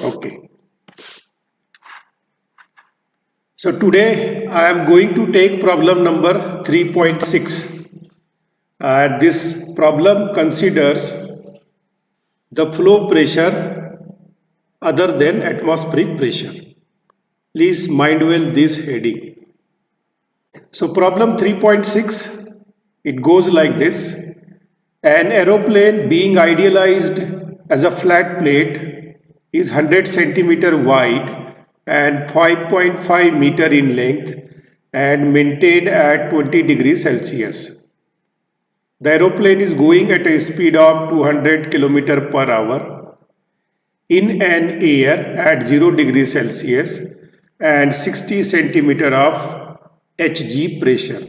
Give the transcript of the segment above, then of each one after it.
Okay. So today I am going to take problem number 3.6. This problem considers the flow pressure other than atmospheric pressure. Please mind well this heading. So problem 3.6, it goes like this. An aeroplane being idealized as a flat plate is 100 centimeter wide and 5.5 meter in length and maintained at 20 degrees Celsius. The aeroplane is going at a speed of 200 km per hour in an air at 0 degrees Celsius and 60 centimeter of Hg pressure.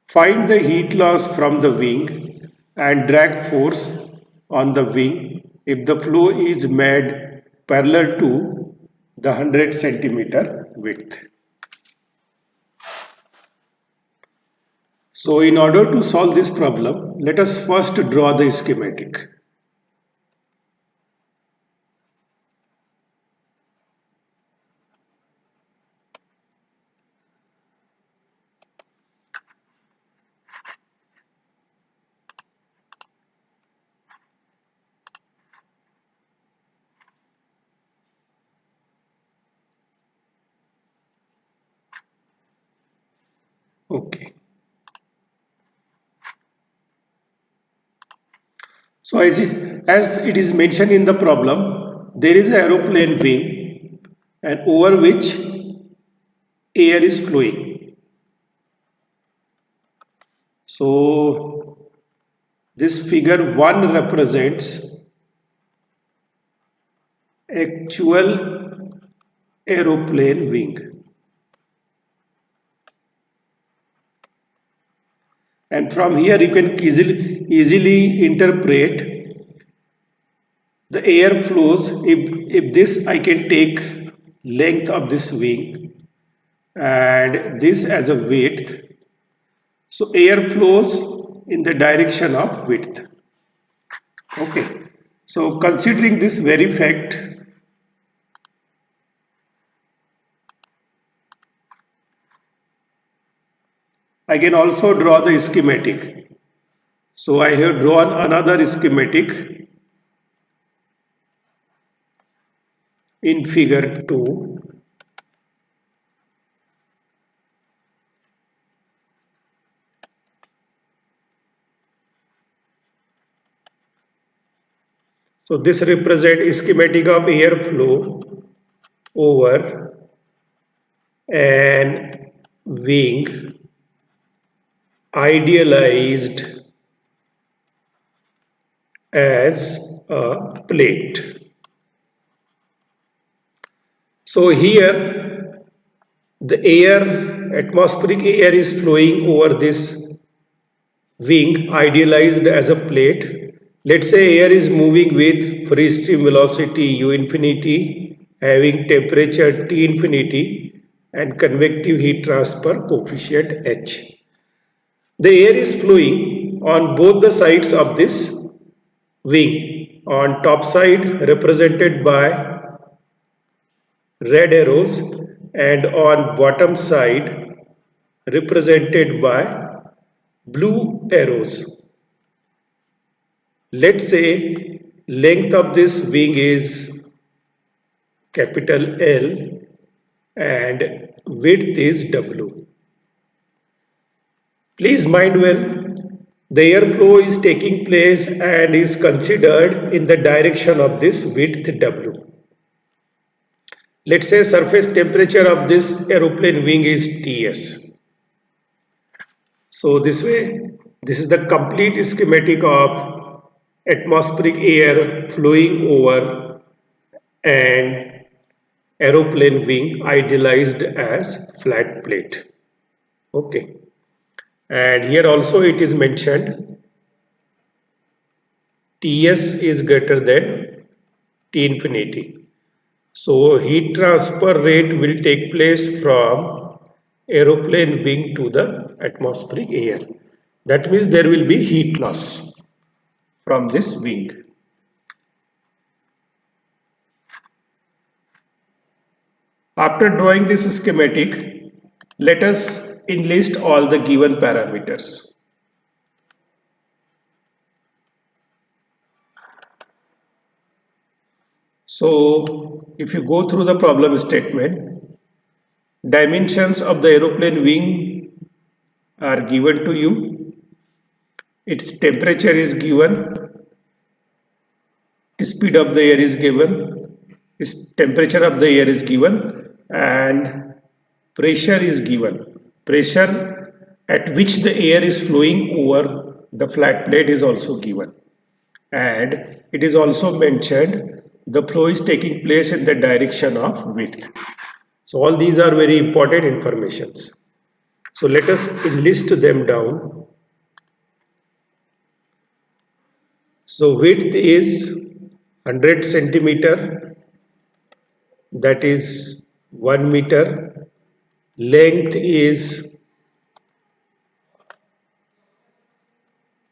Find the heat loss from the wing and drag force on the wing if the flow is made parallel to the 100 centimeter width. So in order to solve this problem, let us first draw the schematic. Okay. So as it is mentioned in the problem, there is an aeroplane wing and over which air is flowing. So this figure 1 represents actual aeroplane wing. And from here you can easily interpret the air flows. If this I can take length of this wing and this as a width. So air flows in the direction of width. Okay. So considering this very fact, I can also draw the schematic. So I have drawn another schematic in figure 2. So this represents schematic of air flow over an wing idealized as a plate. So here the atmospheric air is flowing over this wing idealized as a plate. Let's say air is moving with free stream velocity u infinity, having temperature T infinity and convective heat transfer coefficient H. The air is flowing on both the sides of this wing. On top side represented by red arrows and on bottom side represented by blue arrows. Let's say length of this wing is capital L and width is W. Please mind well, the airflow is taking place and is considered in the direction of this width W. Let's say surface temperature of this aeroplane wing is Ts. So this way, this is the complete schematic of atmospheric air flowing over an aeroplane wing idealized as flat plate. Okay. And here also it is mentioned Ts is greater than T infinity. So heat transfer rate will take place from aeroplane wing to the atmospheric air. That means there will be heat loss from this wing. After drawing this schematic, let us enlist all the given parameters. So, if you go through the problem statement, dimensions of the aeroplane wing are given to you, its temperature is given, speed of the air is given, temperature of the air is given, and pressure is given. Pressure at which the air is flowing over the flat plate is also given, and it is also mentioned the flow is taking place in the direction of width. So all these are very important informations. So let us list them down. So width is 100 centimeter, that is 1 meter. Length is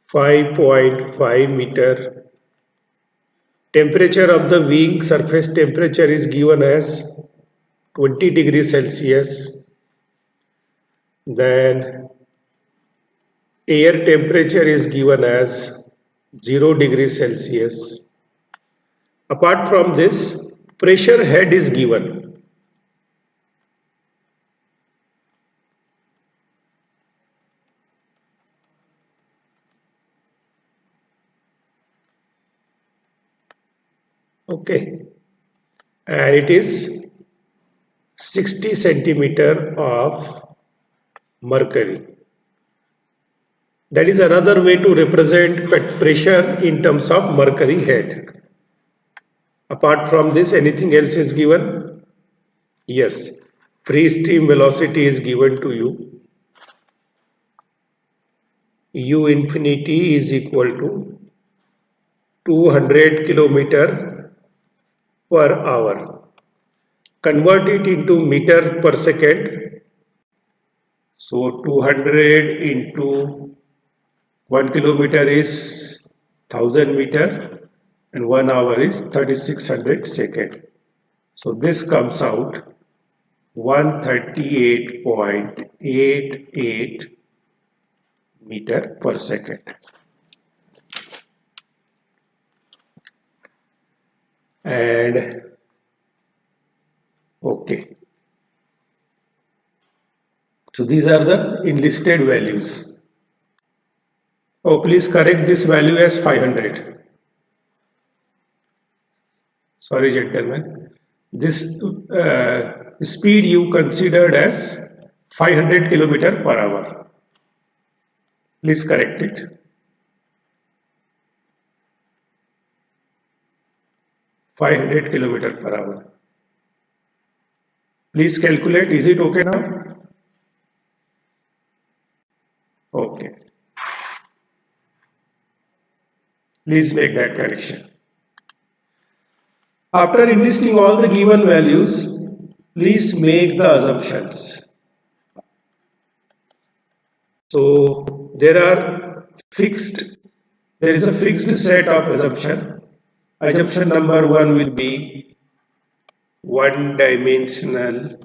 5.5 meter. Temperature of the wing surface temperature is given as 20 degrees Celsius. Then air temperature is given as 0 degrees Celsius. Apart from this, pressure head is given. Okay, and it is 60 centimeter of mercury. That is another way to represent pressure in terms of mercury head. Apart from this, anything else is given? Yes, free stream velocity is given to you. U infinity is equal to 200 kilometer per hour. Convert it into meter per second. So 200 into 1 kilometer is 1000 meter and 1 hour is 3600 second. So this comes out 138.88 meter per second. And okay. So these are the enlisted values. Oh, please correct this value as 500. Sorry, gentlemen. This speed you considered as 500 kilometer per hour. Please correct it. 500 kilometer per hour. Please calculate. Is it okay now? Okay. Please make that correction. After enlisting all the given values, please make the assumptions. So there is a fixed set of assumption. Assumption number 1 will be one-dimensional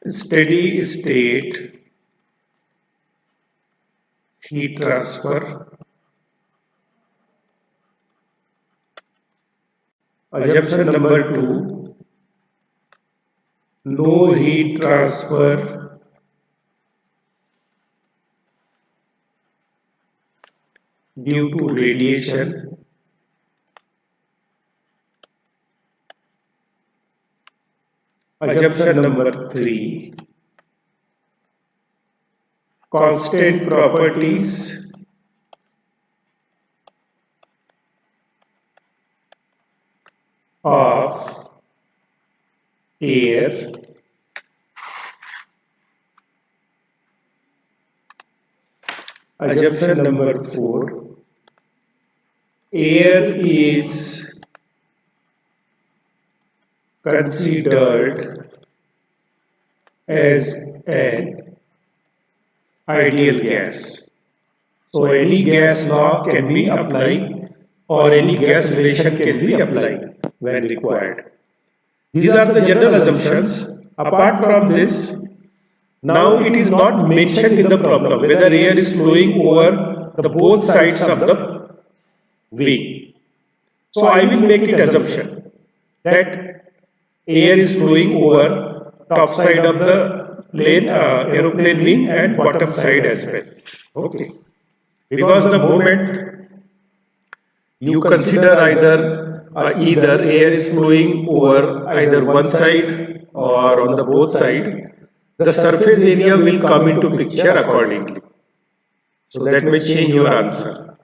steady state heat transfer. Assumption number 2, no heat transfer due to radiation. Assumption number 3, constant properties of air. Assumption number 4, air is considered as an ideal gas. So any gas law can be applied or any gas relation can be applied when required. These are the general assumptions. Apart from this, now it is not mentioned in the problem whether air is flowing over the both sides of the wing. So I will make it assumption that air is flowing over top side of the aeroplane wing and bottom side as well. Okay. Because the moment you consider either air is flowing over either one side or on the both side, the surface area will come into picture accordingly. So that may change your answer.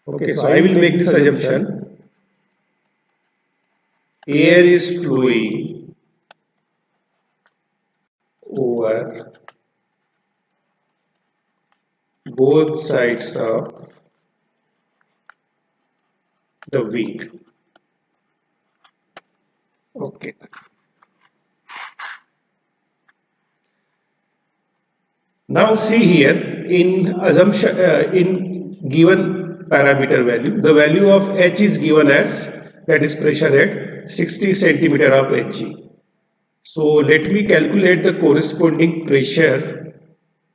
Okay, so I will make this assumption. Air is flowing over both sides of the wing. Okay. Now see here in assumption in given parameter value, the value of H is given as, that is pressure head, 60 centimeter of Hg. So let me calculate the corresponding pressure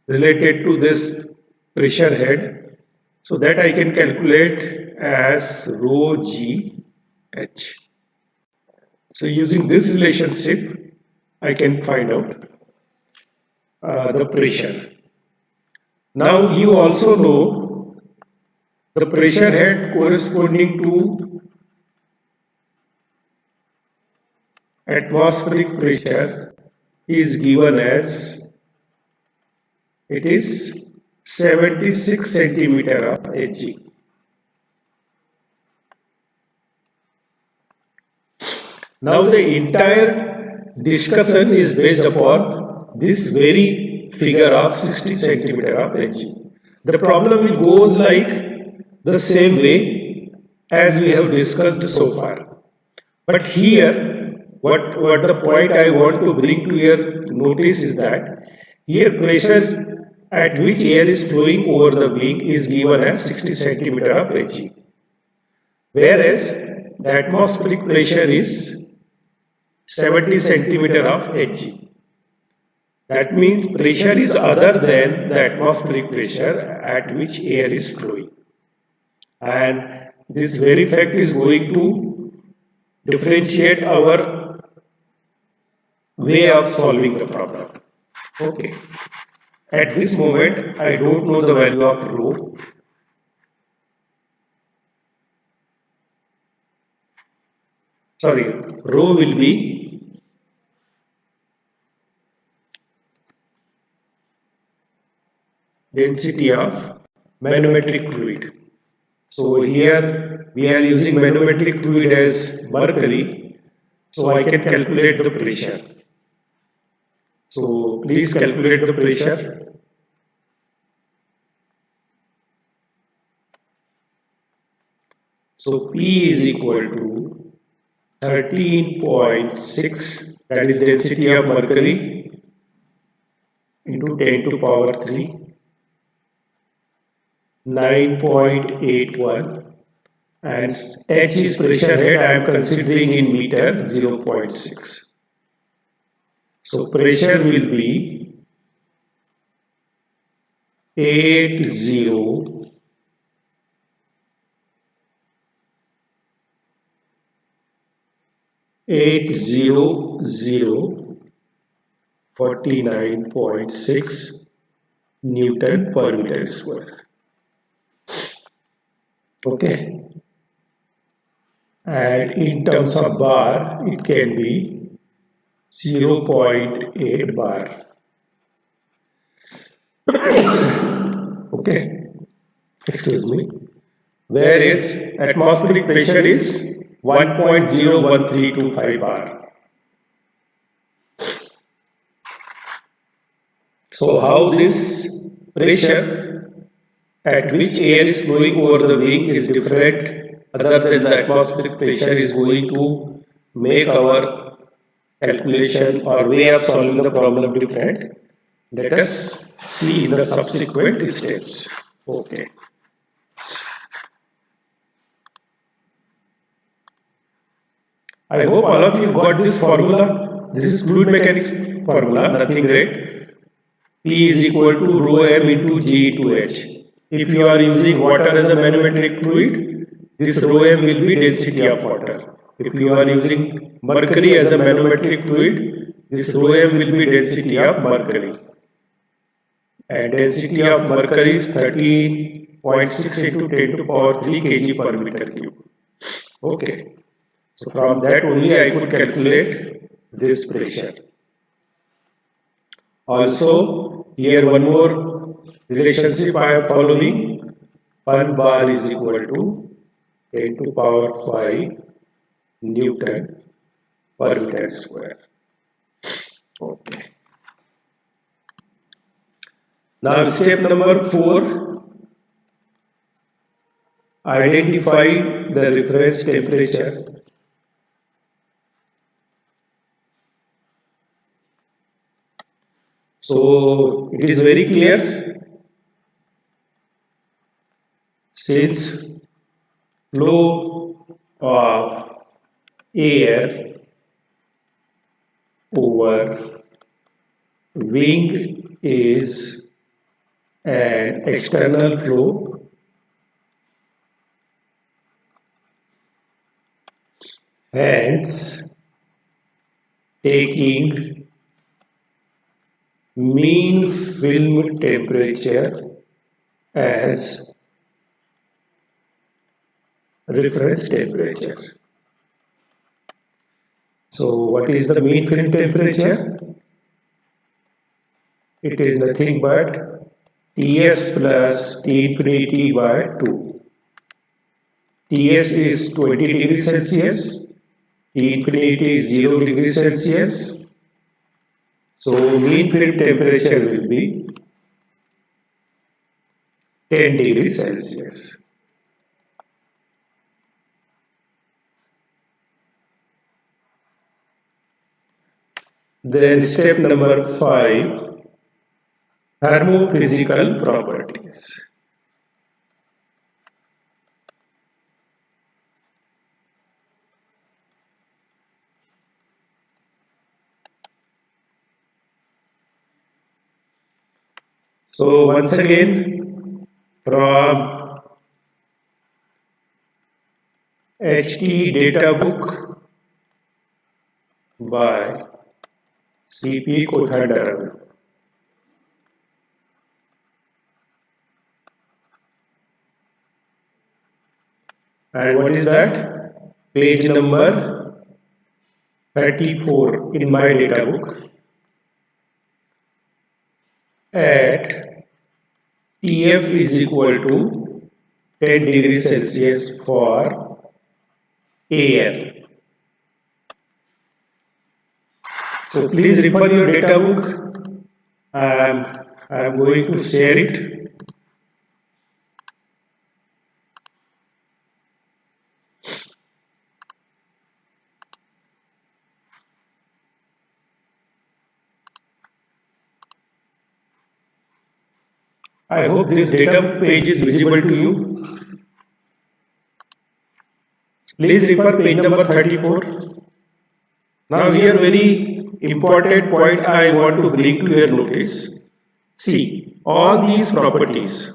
related to this pressure head, so that I can calculate as rho g H. So using this relationship, I can find out the pressure. Now you also know the pressure head corresponding to atmospheric pressure is given as, it is 76 centimeter of Hg. Now the entire discussion is based upon this very figure of 60 centimeter of Hg. The problem will goes like the same way as we have discussed so far. But here, what the point I want to bring to your notice is that here pressure at which air is flowing over the wing is given as 60 centimeter of Hg, whereas the atmospheric pressure is 70 centimeter of Hg. That means pressure is other than the atmospheric pressure at which air is flowing. And this very fact is going to differentiate our way of solving the problem. Okay. At this moment, I don't know the value of rho. Sorry, rho will be density of manometric fluid. So here we are using manometric fluid as mercury, so I can calculate the pressure. So please calculate the pressure. So P is equal to 13.6, that is density of mercury, into 10 to power 3. 9.81, and H is pressure head, I am considering in meter, 0.6. So pressure will be 49.6 Newton per meter square. Okay, and in terms of bar, it can be 0.8 bar. Okay, excuse me. Whereas atmospheric pressure is 1.01325 bar. So how this pressure at which air is flowing over the wing is different other than the atmospheric pressure is going to make our calculation or way of solving the problem different. Let us see in the subsequent steps. Okay. I hope all of you got this formula. This is fluid mechanics formula, nothing great. P is equal to rho m into G into H. If you are using water as a manometric fluid, this rho m will be density of water. If you are using mercury as a manometric fluid, this rho m will be density of mercury. And density of mercury is 13.6 into 10 to power 3 kg per meter cube. Okay. So from that only I could calculate this pressure. Also, here one more relationship I am following. 1 bar is equal to 10 to power 5 Newton per meter square. Okay. Now step number 4. Identify the reference temperature. So it is very clear, since flow of air over wing is an external flow, hence taking mean film temperature as reference temperature. So what is the mean film temperature? It is nothing but Ts plus T infinity by 2. Ts is 20 degrees Celsius, T infinity is 0 degrees Celsius. So mean film temperature will be 10 degrees Celsius. Then step number 5, thermophysical properties. So once again, from HT data book by CP Kothandaraman. And what is that? Page number 34 in my data book. At TF is equal to 10 degrees Celsius for air. So please refer your data book. I am going to share it. I hope this data page is visible to you. Please refer page number 34. Now here very important point I want to bring to your notice. See, all these properties,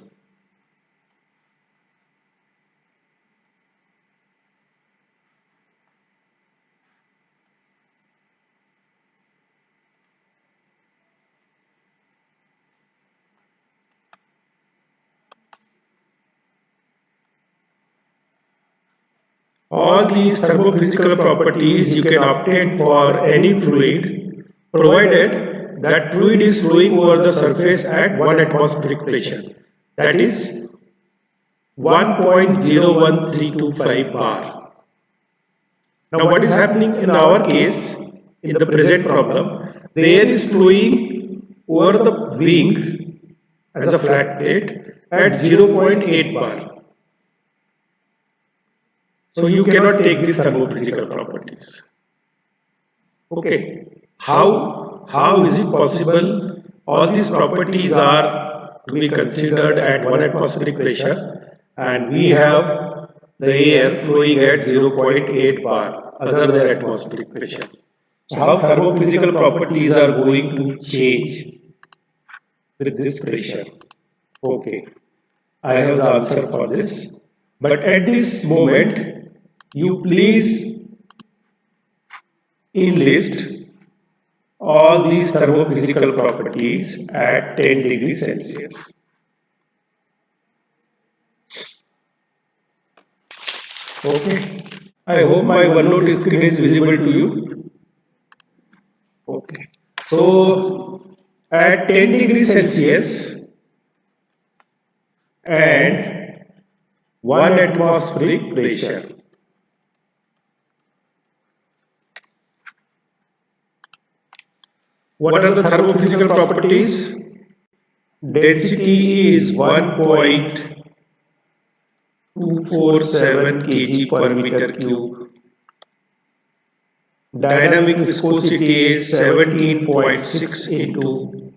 all these thermophysical properties you can obtain for any fluid, provided that fluid is flowing over the surface at 1 atmospheric pressure, that is 1.01325 bar. Now what is happening in our case, in the present problem, the air is flowing over the wing as a flat plate at 0.8 bar. So you cannot take these thermophysical properties. Okay, how is it possible all these properties are to be considered at 1 atmospheric pressure and we have the air flowing at 0.8 bar? other than atmospheric pressure. So how thermophysical properties are going to change with this pressure? Okay, I have the answer for this. But at this moment, you please enlist all these thermophysical properties at 10 degrees Celsius. Okay. I hope my OneNote screen is visible to you. Okay. So at 10 degrees Celsius and 1 atmospheric pressure, what are the thermophysical properties? Density is 1.247 kg per meter cube. Dynamic viscosity is 17.6 into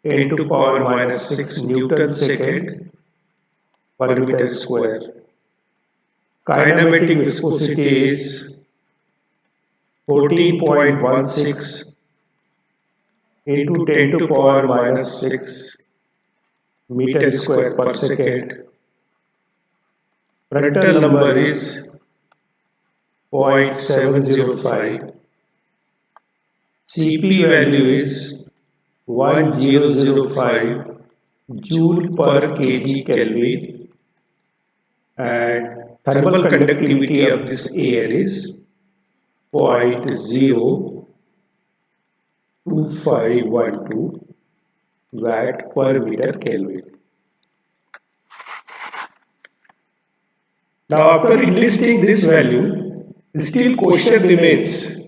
10 to power minus 6 Newton second per meter square. Kinematic viscosity is 14.16 into 10 to power minus 6 meter square per second. Prandtl number is 0.705. Cp value is 1005 joule per kg Kelvin, and thermal conductivity of this air is 0.02512 watt per meter Kelvin. Now after enlisting this value, still question remains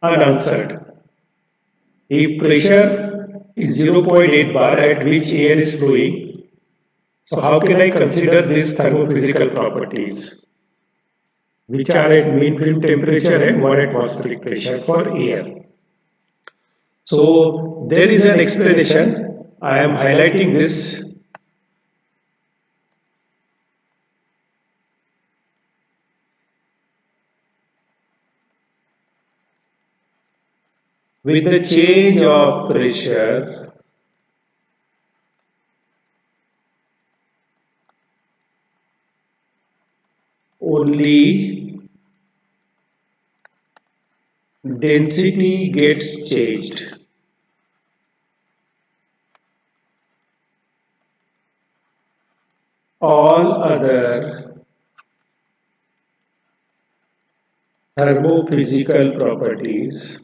unanswered. If pressure is 0.8 bar at which air is flowing, so how can I consider these thermophysical properties, which are at mean film temperature and 1 atmospheric pressure for air? So there is an explanation. I am highlighting this. With the change of pressure, only density gets changed. All other thermophysical properties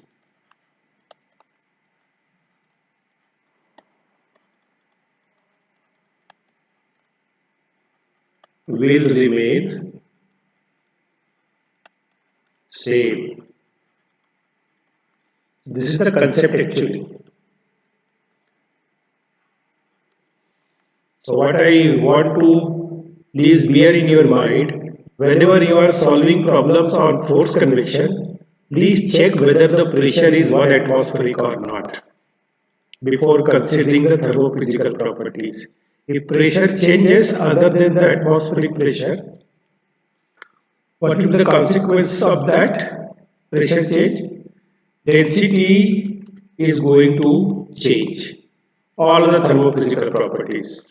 will remain same. This is the concept actually. So what I want to please bear in your mind, whenever you are solving problems on force convection, please check whether the pressure is 1 atmospheric or not before considering the thermophysical properties. If pressure changes other than the atmospheric pressure, what will be the consequence of that pressure change? Density is going to change. All the thermophysical properties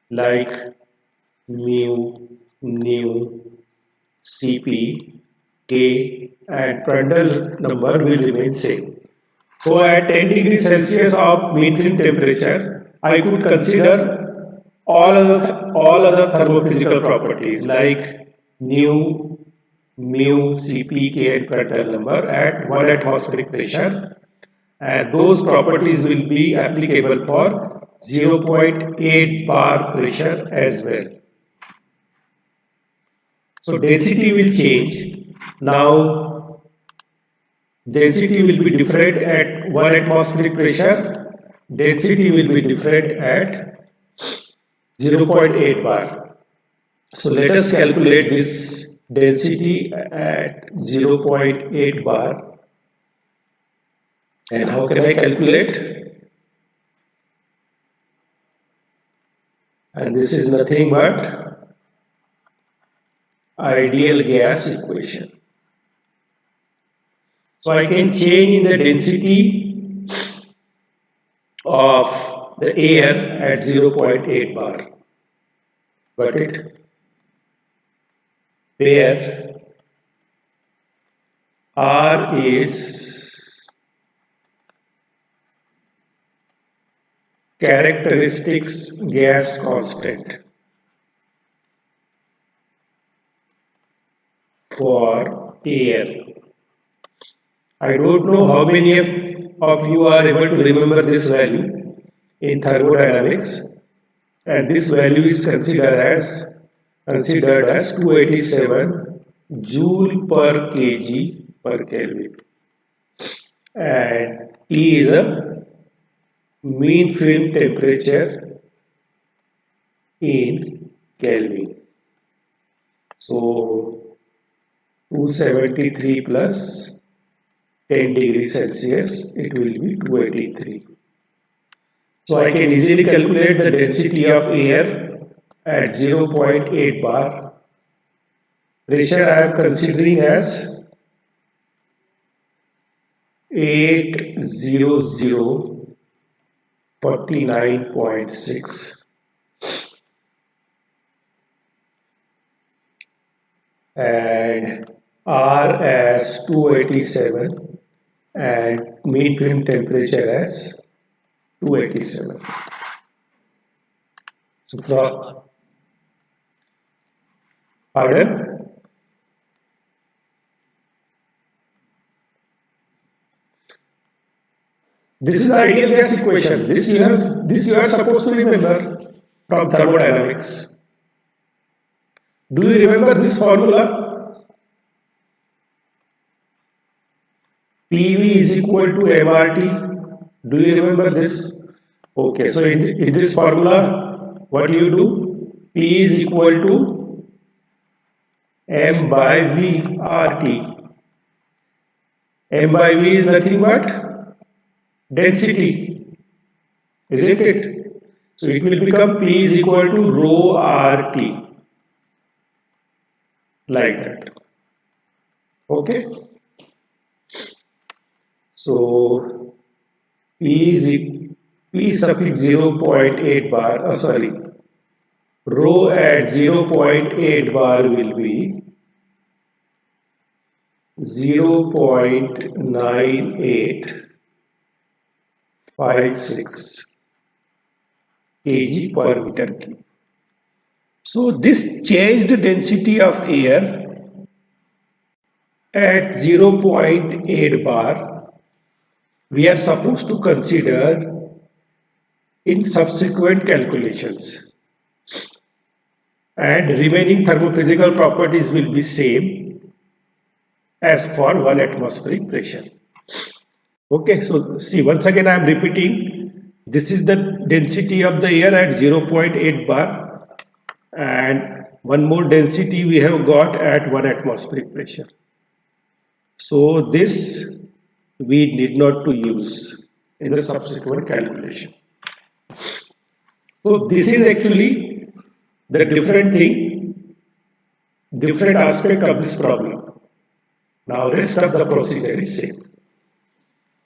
like mu, nu, Cp, K and Prandtl number will remain same. So at 10 degrees Celsius of mean film temperature, I could consider all other thermophysical properties like nu, mu, Cp, K and Prandtl number at 1 atmospheric pressure, and those properties will be applicable for 0.8 bar pressure as well. So density will change. Now density will be different at 1 atmospheric pressure. Density will be different at 0.8 bar. So let us calculate this density at 0.8 bar. And how can I calculate? And this is nothing but ideal gas equation. So I can change in the density of the air at 0.8 bar. Got it? Where R is characteristics gas constant for air. I don't know how many of you are able to remember this value in thermodynamics, and this value is considered as 287 joule per kg per Kelvin, and T is a mean film temperature in Kelvin. So 273 plus 10 degrees Celsius, it will be 283. So I can easily calculate the density of air at 0.8 bar. Pressure I am considering as 80049.6, and R as 287 and mean film temperature as 287. So from pardon? This is the ideal gas equation. This you are supposed to remember from thermodynamics. Do you remember this formula? PV is equal to MRT. Do you remember this? Okay, so in this formula, what do you do? P is equal to M by V RT. M by V is nothing but density, isn't it? So it will become P is equal to rho RT, like that. Okay. So P suffix 0.8 bar, rho at 0.8 bar will be 0.9856 kg per meter cube. So this changed density of air at 0.8 bar we are supposed to consider in subsequent calculations, and remaining thermophysical properties will be same as for 1 atmospheric pressure. Okay, so see, once again I am repeating, this is the density of the air at 0.8 bar, and one more density we have got at 1 atmospheric pressure. So this we need not to use in the subsequent calculation. So this is actually the different aspect of this problem. Now rest of the procedure is same.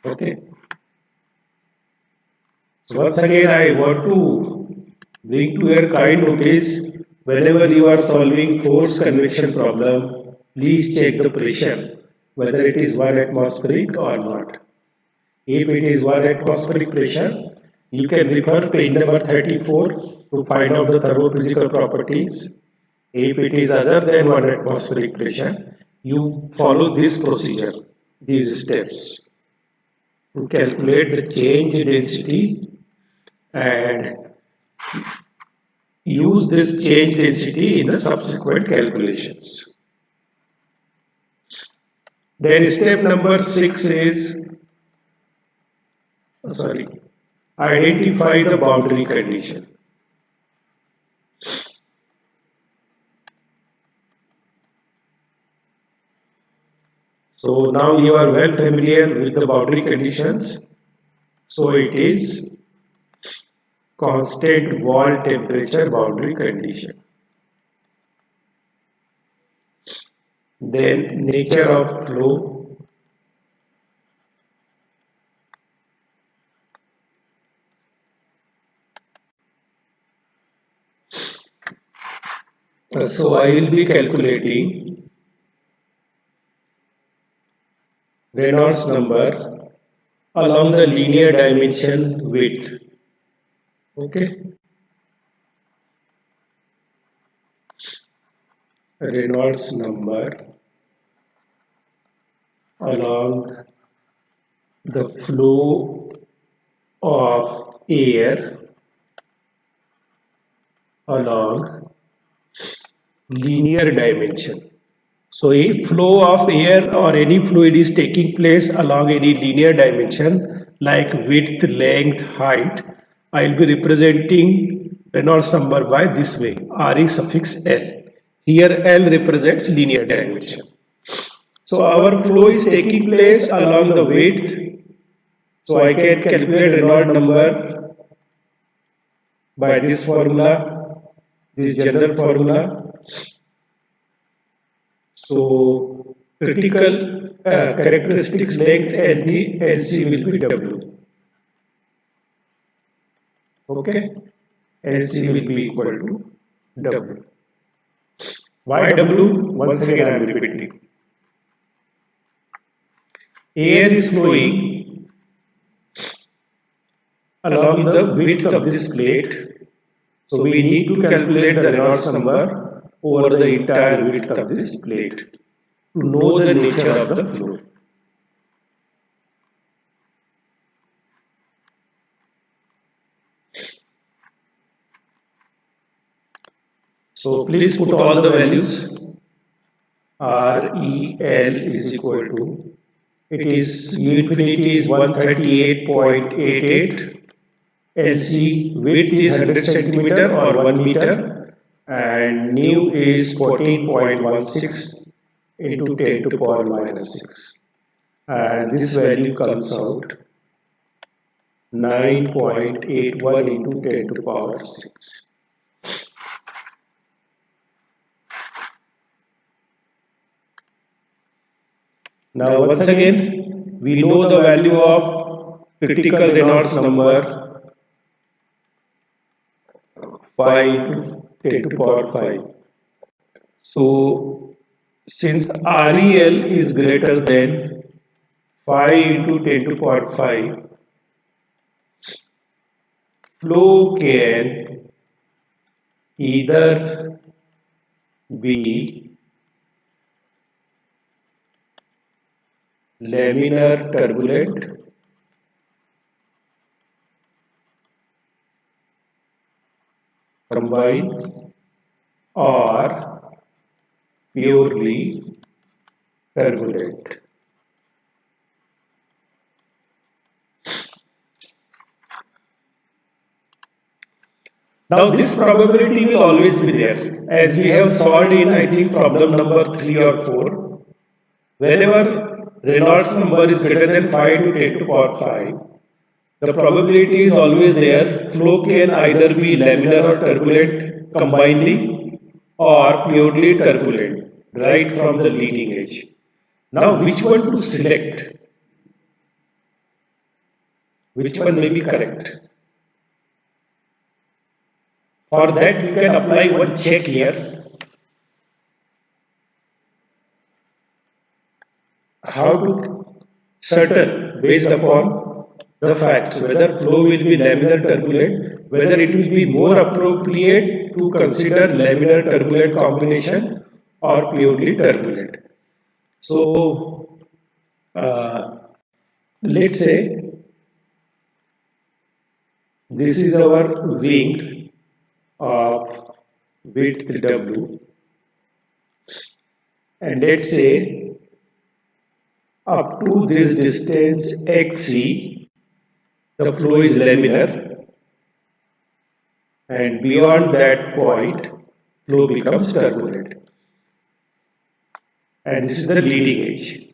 Okay. So once again I want to bring to your kind notice, whenever you are solving force convection problem, please check the pressure, whether it is 1 atmospheric or not. If it is 1 atmospheric pressure, you can refer page number 34 to find out the thermophysical properties. If it is other than 1 atmospheric pressure, you follow this procedure, these steps, to calculate the change in density and use this change density in the subsequent calculations. Then step number 6 is, identify the boundary condition. So now you are well familiar with the boundary conditions. So it is constant wall temperature boundary condition. Then nature of flow, So I will be calculating Reynolds number along the linear dimension width. Okay. Reynolds number along the flow of air along linear dimension. So if flow of air or any fluid is taking place along any linear dimension like width, length, height, I will be representing Reynolds number by this way, Re suffix L. Here L represents linear dimension. So our flow is taking place along the width. So I can calculate Reynolds number by this formula, this general formula. So critical characteristics length LC will be W. Okay, LC will be equal to W. Why W? Once again I am repeating. Air is flowing along the width of this plate. So we need to calculate the Reynolds number over the entire width of this plate to know the nature of the flow. So please put all the values. REL is equal to, it is U infinity is 138.88, LC width is 100 centimeter or 1 meter, and nu is 14.16 into 10 to the power minus 6. And this value comes out 9.81 into 10 to the power 6. Now once again, we know the value of critical Reynolds number 5 to 10 to the power 5. So since REL is greater than 5 into 10 to the power 5, flow can either be laminar turbulent combined or purely turbulent. Now this probability will always be there, as we have solved in I think problem number 3 or 4. Whenever Reynolds number is greater than 5 to 10 to the power 5, the probability is always there. Flow can either be laminar or turbulent combinedly or purely turbulent right from the leading edge. Now which one to select? Which one may be correct? For that you can apply one check here. How to certain based upon the facts whether flow will be laminar turbulent, whether it will be more appropriate to consider laminar turbulent combination or purely turbulent. So let's say this is our wing of width W, and let's say up to this distance XC, the flow is laminar, and beyond that point, flow becomes turbulent. And this is the leading edge.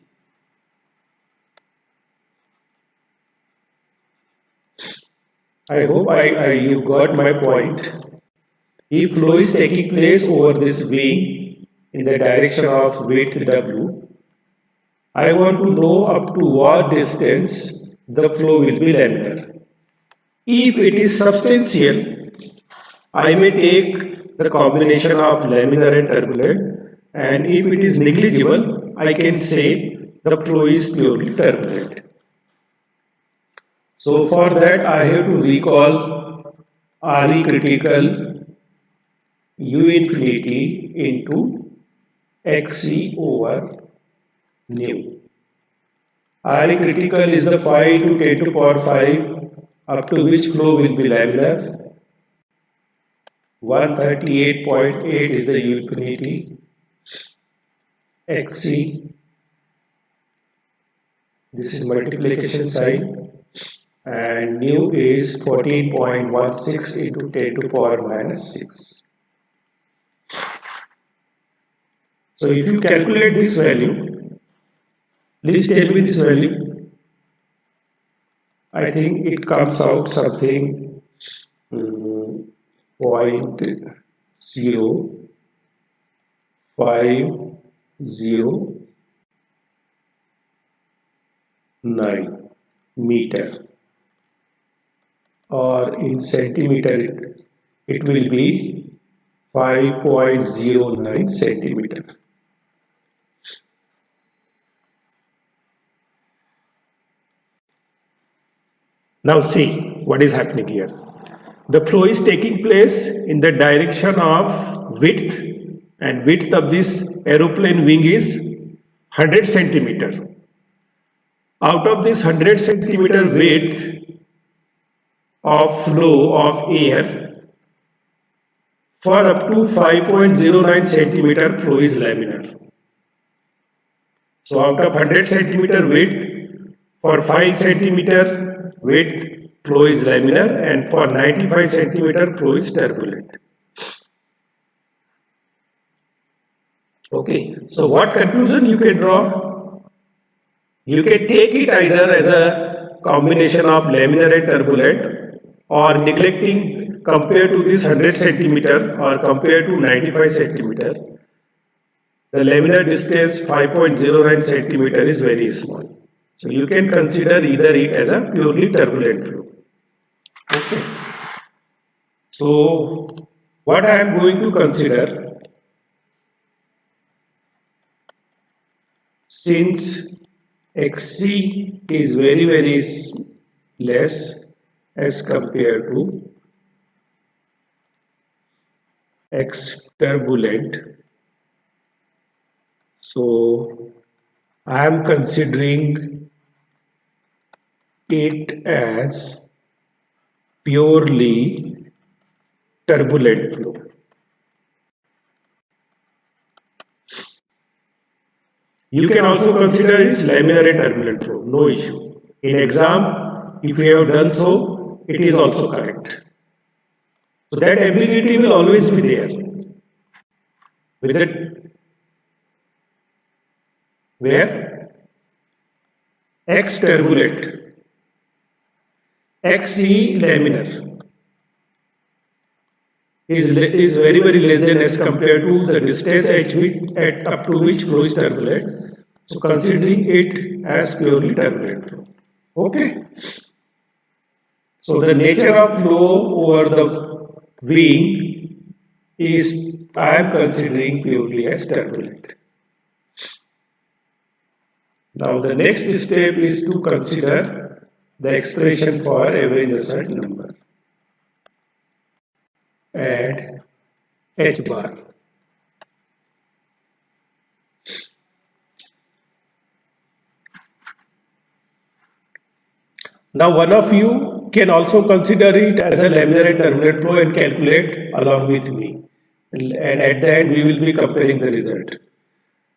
I hope you got my point. If flow is taking place over this wing in the direction of width W, I want to know up to what distance the flow will be laminar. If it is substantial, I may take the combination of laminar and turbulent, and if it is negligible, I can say the flow is purely turbulent. So for that I have to recall Re critical U infinity into Xc over nu. Re critical is the 5 to 10 to power 5 up to which flow will be laminar. 138.8 is the U infinity. Xc, this is multiplication sign, and nu is 14.16 into 10 to power minus 6. So if you calculate this value, please tell me this value. I think it comes out something 0.0509 meter, or in centimeter it will be 5.09 centimeter. Now see what is happening here. The flow is taking place in the direction of width, and width of this aeroplane wing is 100 centimeter. Out of this 100 centimeter width of flow of air, for up to 5.09 centimeter flow is laminar. So out of 100 centimeter width, for 5 centimeter width flow is laminar, and for 95 centimeter flow is turbulent. Okay, so what conclusion you can draw? You can take it either as a combination of laminar and turbulent, or neglecting compared to this 100 centimeter or compared to 95 centimeter, the laminar distance 5.09 centimeter is very small. So you can consider either it as a purely turbulent flow. Okay. So what I am going to consider, since Xc is very less as compared to X turbulent, so I am considering it as purely turbulent flow. You can also consider it laminar and turbulent flow, no issue. In exam, if you have done so, it is also correct. So that ambiguity will always be there. With it, where X turbulent, Xc laminar is very less than as compared to the distance at up to which flow is turbulent. So considering it as purely turbulent flow. Okay. So the nature of flow over the wing is, I am considering purely as turbulent. Now the next step is to consider the expression for average Nusselt number. Add H bar. Now one of you can also consider it as a laminar and turbulent flow and calculate along with me. And at the end we will be comparing the result.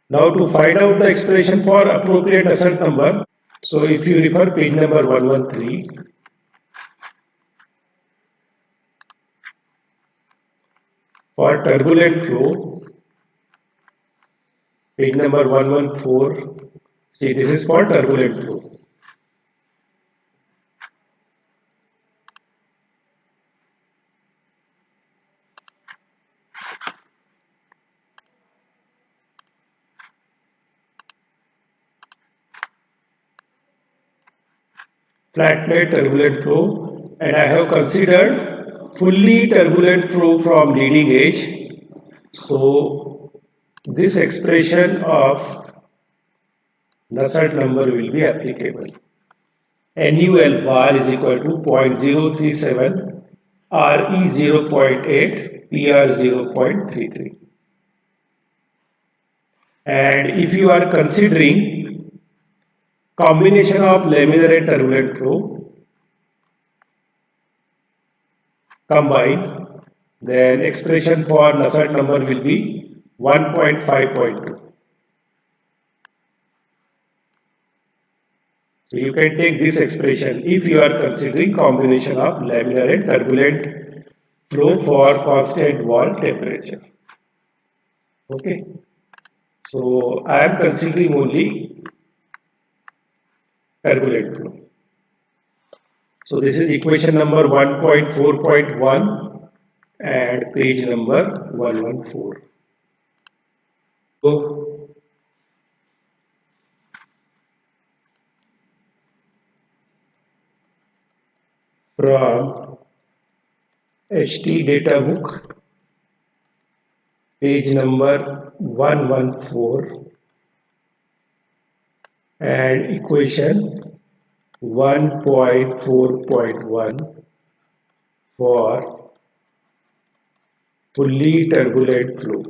Now to find out the expression for appropriate Nusselt number, so if you refer page number 113, for turbulent flow, page number 114, see this is for turbulent flow. Flat plate turbulent flow, and I have considered fully turbulent flow from leading edge. So this expression of Nusselt number will be applicable. NUL bar is equal to 0.037, RE 0.8, PR 0.33. And if you are considering combination of laminar and turbulent flow combined, then expression for Nusselt number will be 1.5.2. So you can take this expression if you are considering combination of laminar and turbulent flow for constant wall temperature. Okay. So I am considering only turbulent flow. So this is equation number 1.4.1 and page number 114. So from HT data book, page number 114 and equation 1.4.1 for fully turbulent flow.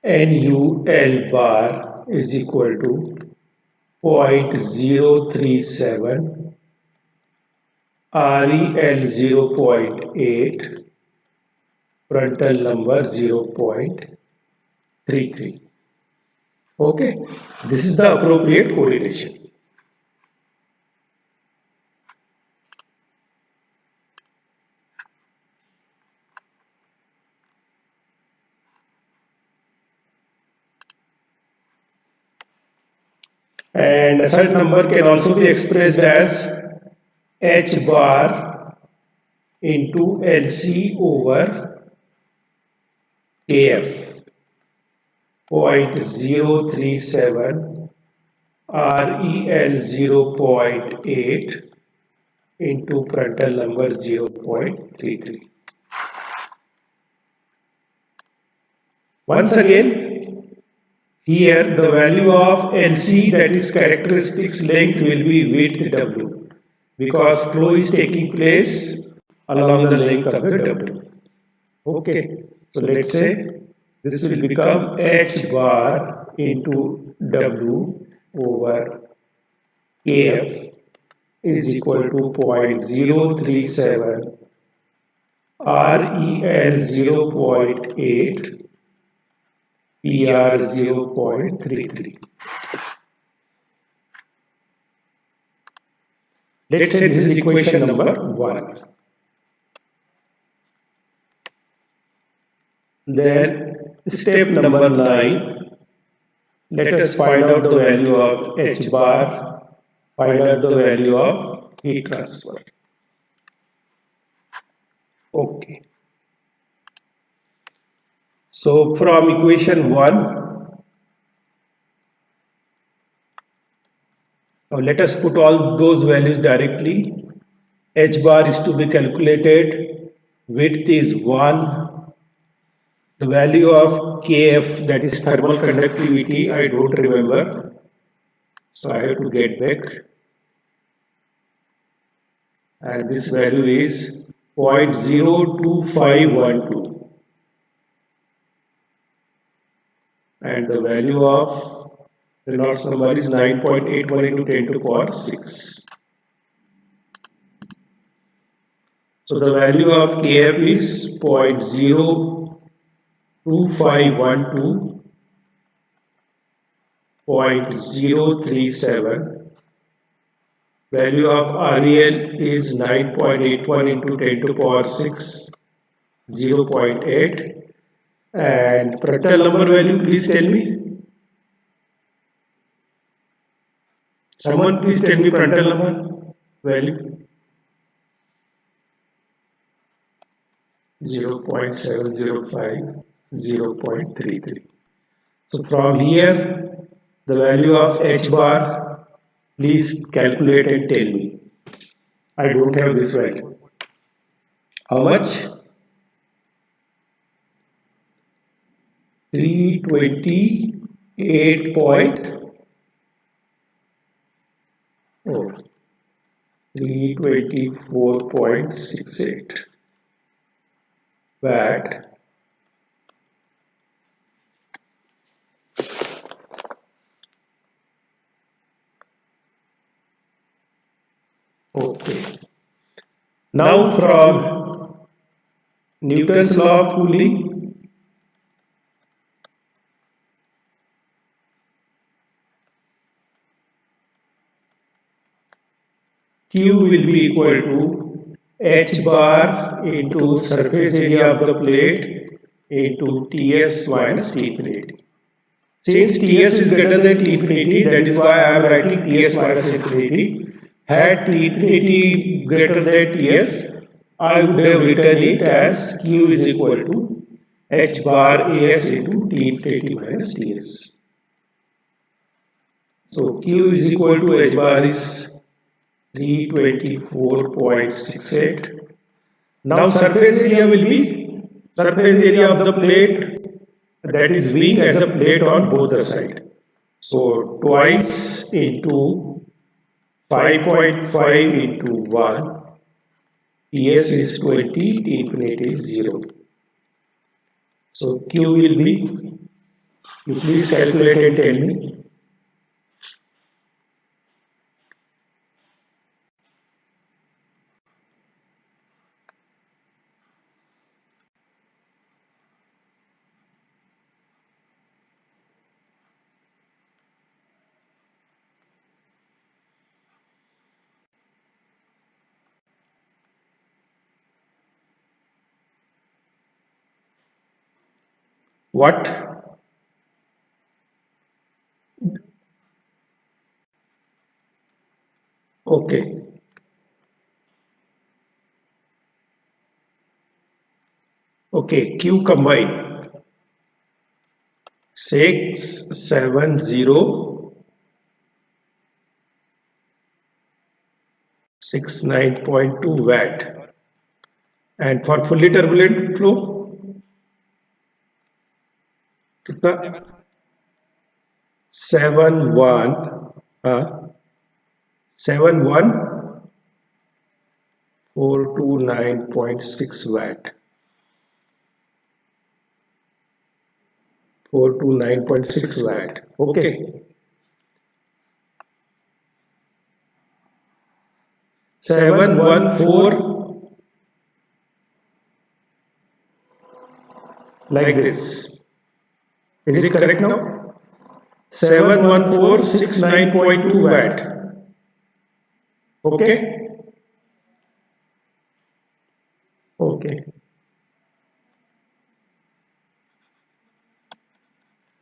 NUL bar is equal to 0.037, REL 0.8, Prandtl number 0.33. Okay, this is the appropriate correlation. And Nusselt number can also be expressed as H bar into LC over KF. 0.037 REL 0.8 into Prandtl number 0.33. Once again, here the value of LC, that is characteristics length, will be width W, because flow is taking place along the length of the W. Okay, so let's say this will become H bar into W over KF is equal to 0.037 REL 0.8 PR 0.33. Let's say this is equation number 1. Then step number 9, let us find out the value of H bar, find out the value of heat transfer. Okay. So from equation 1, now let us put all those values directly. H bar is to be calculated, width is 1, the value of Kf, that is thermal conductivity, I don't remember, so I have to get back, and this value is 0.02512. And the value of Reynolds number is 9.81 into 10 to the power 6. So the value of Kf is 0.02512, 0.037. Value of REL is 9.81 into 10 to the power 6, 0.8. And Prandtl number value, please tell me. Someone please tell me Prandtl number value. 0.705, 0.33. So from here, the value of H bar Please calculate and tell me. I don't have this value. How much? 328 point 324.68 watt. Okay. Now from Newton's law of cooling, Q will be equal to H bar into surface area of the plate into Ts minus T infinity. Since Ts is greater than T infinity, that is why I am writing Ts minus infinity. Had T infinity greater than Ts, I would have written it as Q is equal to H bar As into T infinity minus Ts. So Q is equal to H bar is 324.68. Now surface area will be surface area of the plate, that is wing as a plate on both the sides. So twice into 5.5 into 1, Ts is 20, T infinity is 0. So Q will be, you please calculate and tell me. What? Okay. Okay, Q combine 67069.2 watt. And for fully turbulent flow, कितना 71429.6 watt. 429.6 watt. Okay. 714 like this. Is it correct now? 71469.2 watt. Okay. Okay.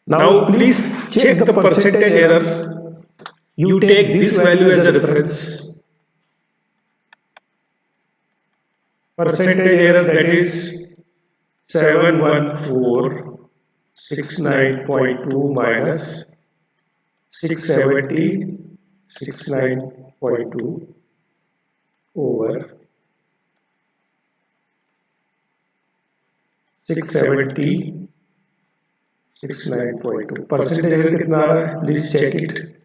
Now please check the percentage error. You take this value as a reference. Percentage error, that is 71469.2 minus 67069.2 over 67069.2. Percentage error कितना आ रहा है? Please check it.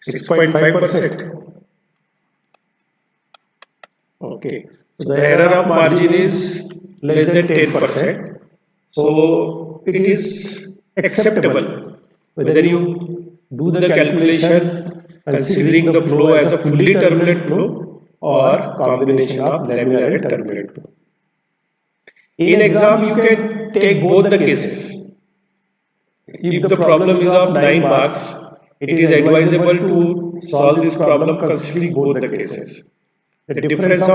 Six 6.5%. Okay. So the error of margin is less than 10%. So it is acceptable whether you do the calculation considering the flow as a fully turbulent flow or combination of laminar and turbulent flow. In exam, you can take both the cases. If the problem is of 9 marks, it is advisable to solve this problem considering both the cases. The difference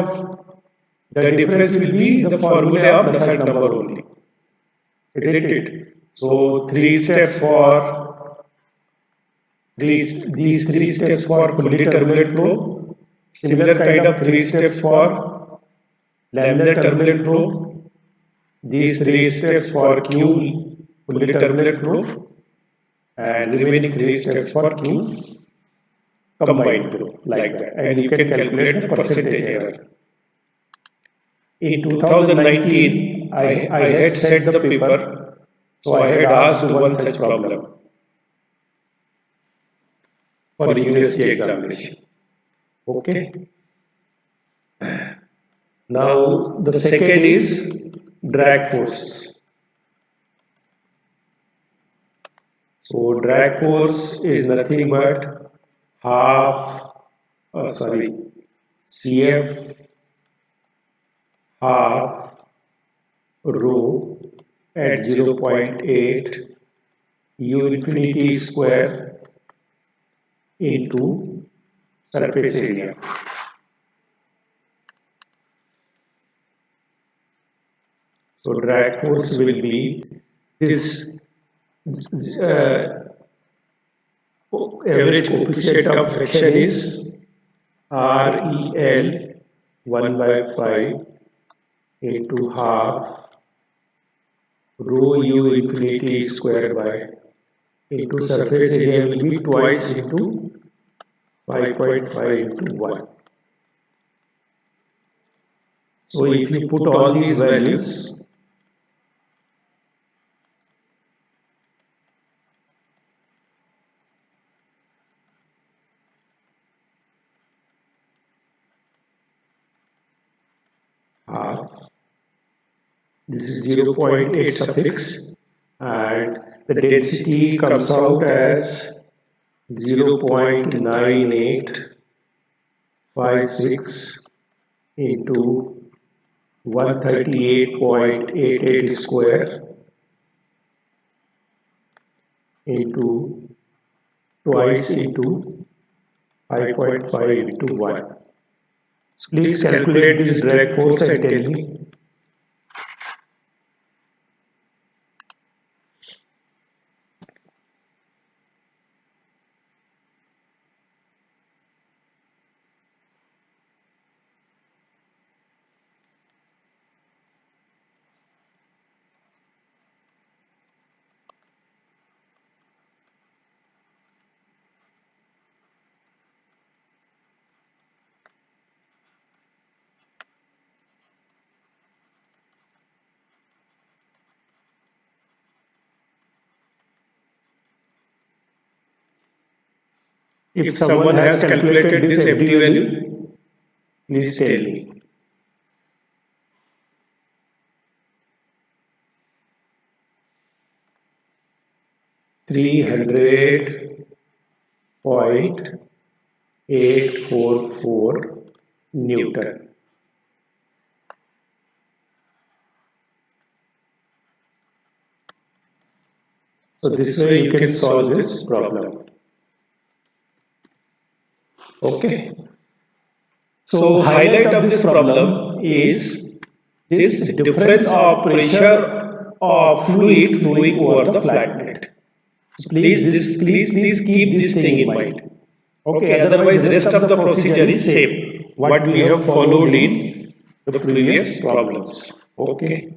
will be the formula of Nusselt number only. isn't it? So these three steps for fully turbulent flow, similar kind of three steps for laminar turbulent flow, these three steps for Q fully turbulent flow, and remaining three steps for Q combined flow, like that. And you can calculate the percentage error. In 2019, I had set the paper, so I had asked one such problem for university examination. Okay. Now the second is drag force. So drag force is nothing but CF half rho at 0.8 U infinity square into surface area. So drag force will be this average coefficient of friction is REL 1 by 5 into half rho U infinity square by into surface area will be twice into 5.5 into 1. So if you put all these values, this is 0.8 suffix, and the density comes out as 0.9856 into 138.88 square into twice into 5.5 into 1. So please calculate this drag force and tell me. If someone has calculated this FD value, please tell me. $300.844 Newton. So this way you can solve this problem. Okay. So highlight of this problem is this difference of pressure of fluid flowing over the flat plate. So please keep this thing in mind. Okay, otherwise the rest of the procedure is same what we have followed in the previous problems. Okay.